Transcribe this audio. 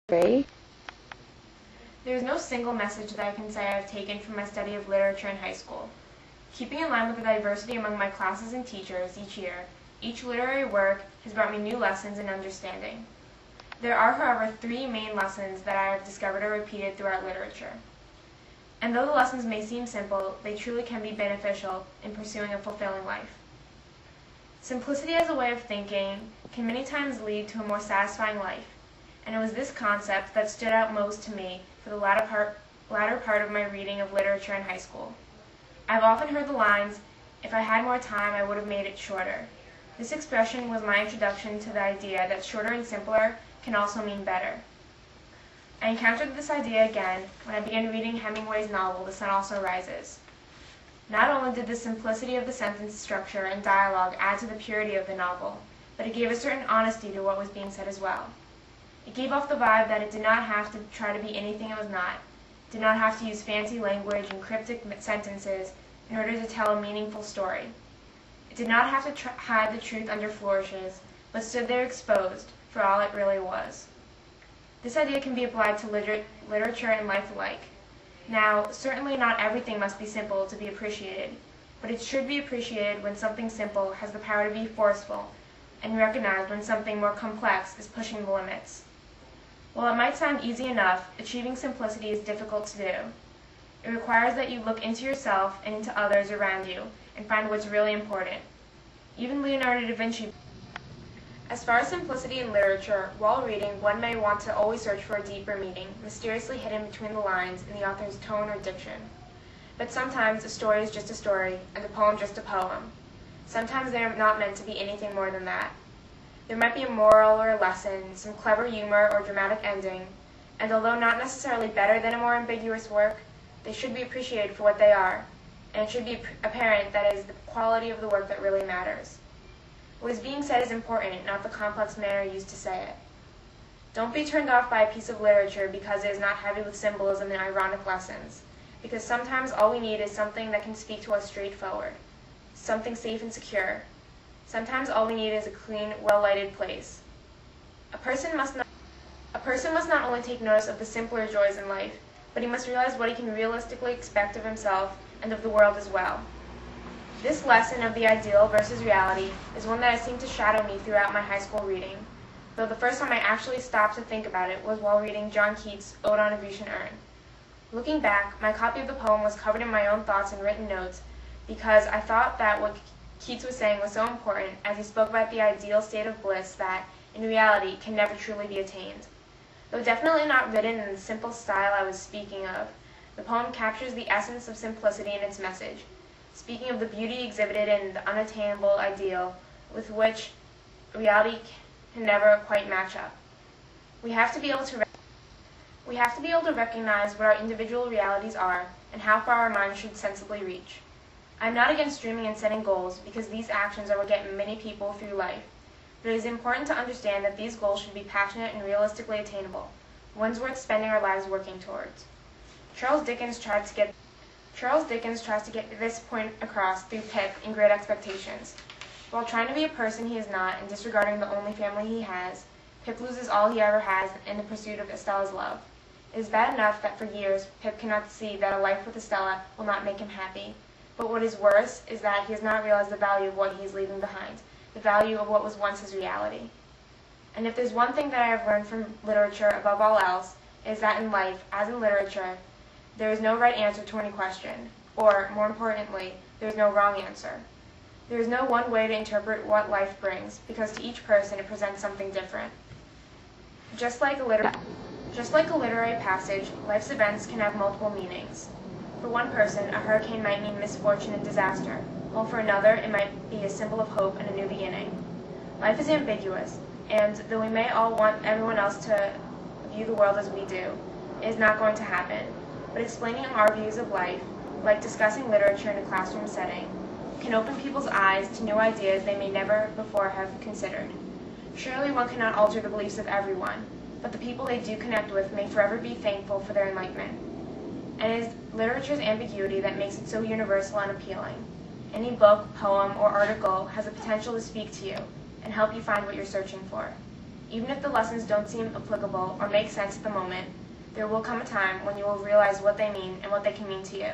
Ray? There is no single message that I can say I have taken from my study of literature in high school. Keeping in line with the diversity among my classes and teachers each year, each literary work has brought me new lessons and understanding. There are, however, three main lessons that I have discovered or repeated throughout literature. And though the lessons may seem simple, they truly can be beneficial in pursuing a fulfilling life. Simplicity as a way of thinking can many times lead to a more satisfying life, and it was this concept that stood out most to me for the latter part of my reading of literature in high school. I've often heard the lines, "If I had more time, I would have made it shorter." This expression was my introduction to the idea that shorter and simpler can also mean better. I encountered this idea again when I began reading Hemingway's novel, The Sun Also Rises. Not only did the simplicity of the sentence structure and dialogue add to the purity of the novel, but it gave a certain honesty to what was being said as well. It gave off the vibe that it did not have to try to be anything it was not, did not have to use fancy language and cryptic sentences in order to tell a meaningful story. It did not have to hide the truth under flourishes, but stood there exposed for all it really was. This idea can be applied to literature and life alike. Now, certainly not everything must be simple to be appreciated, but it should be appreciated when something simple has the power to be forceful, and recognized when something more complex is pushing the limits. While it might sound easy enough, achieving simplicity is difficult to do. It requires that you look into yourself and into others around you and find what's really important. Even Leonardo da Vinci. As far as simplicity in literature, while reading, one may want to always search for a deeper meaning, mysteriously hidden between the lines in the author's tone or diction. But sometimes a story is just a story, and a poem just a poem. Sometimes they are not meant to be anything more than that. There might be a moral or a lesson, some clever humor or dramatic ending, and although not necessarily better than a more ambiguous work, they should be appreciated for what they are, and it should be apparent that it is the quality of the work that really matters. What is being said is important, not the complex manner used to say it. Don't be turned off by a piece of literature because it is not heavy with symbolism and ironic lessons, because sometimes all we need is something that can speak to us straightforward, something safe and secure. Sometimes all we need is a clean, well-lighted place. A person must not only take notice of the simpler joys in life, but he must realize what he can realistically expect of himself and of the world as well. This lesson of the ideal versus reality is one that has seemed to shadow me throughout my high school reading, though the first time I actually stopped to think about it was while reading John Keats' Ode on a Grecian Urn. Looking back, my copy of the poem was covered in my own thoughts and written notes because I thought that what Keats was saying was so important as he spoke about the ideal state of bliss that, in reality, can never truly be attained. Though definitely not written in the simple style I was speaking of, the poem captures the essence of simplicity in its message, speaking of the beauty exhibited in the unattainable ideal with which reality can never quite match up. We have to be able to recognize what our individual realities are and how far our minds should sensibly reach. I'm not against dreaming and setting goals because these actions are what get many people through life, but it is important to understand that these goals should be passionate and realistically attainable, ones worth spending our lives working towards. Charles Dickens tries to get this point across through Pip in Great Expectations. While trying to be a person he is not and disregarding the only family he has, Pip loses all he ever has in the pursuit of Estella's love. It is bad enough that for years Pip cannot see that a life with Estella will not make him happy, but what is worse is that he has not realized the value of what he is leaving behind, the value of what was once his reality. And if there's one thing that I have learned from literature above all else, it is that in life, as in literature, there is no right answer to any question, or, more importantly, there is no wrong answer. There is no one way to interpret what life brings, because to each person it presents something different. Just like a literary passage, life's events can have multiple meanings. For one person, a hurricane might mean misfortune and disaster, while for another it might be a symbol of hope and a new beginning. Life is ambiguous, and though we may all want everyone else to view the world as we do, it is not going to happen. But explaining our views of life, like discussing literature in a classroom setting, can open people's eyes to new ideas they may never before have considered. Surely one cannot alter the beliefs of everyone, but the people they do connect with may forever be thankful for their enlightenment. And it is literature's ambiguity that makes it so universal and appealing. Any book, poem, or article has the potential to speak to you and help you find what you're searching for. Even if the lessons don't seem applicable or make sense at the moment, there will come a time when you will realize what they mean and what they can mean to you.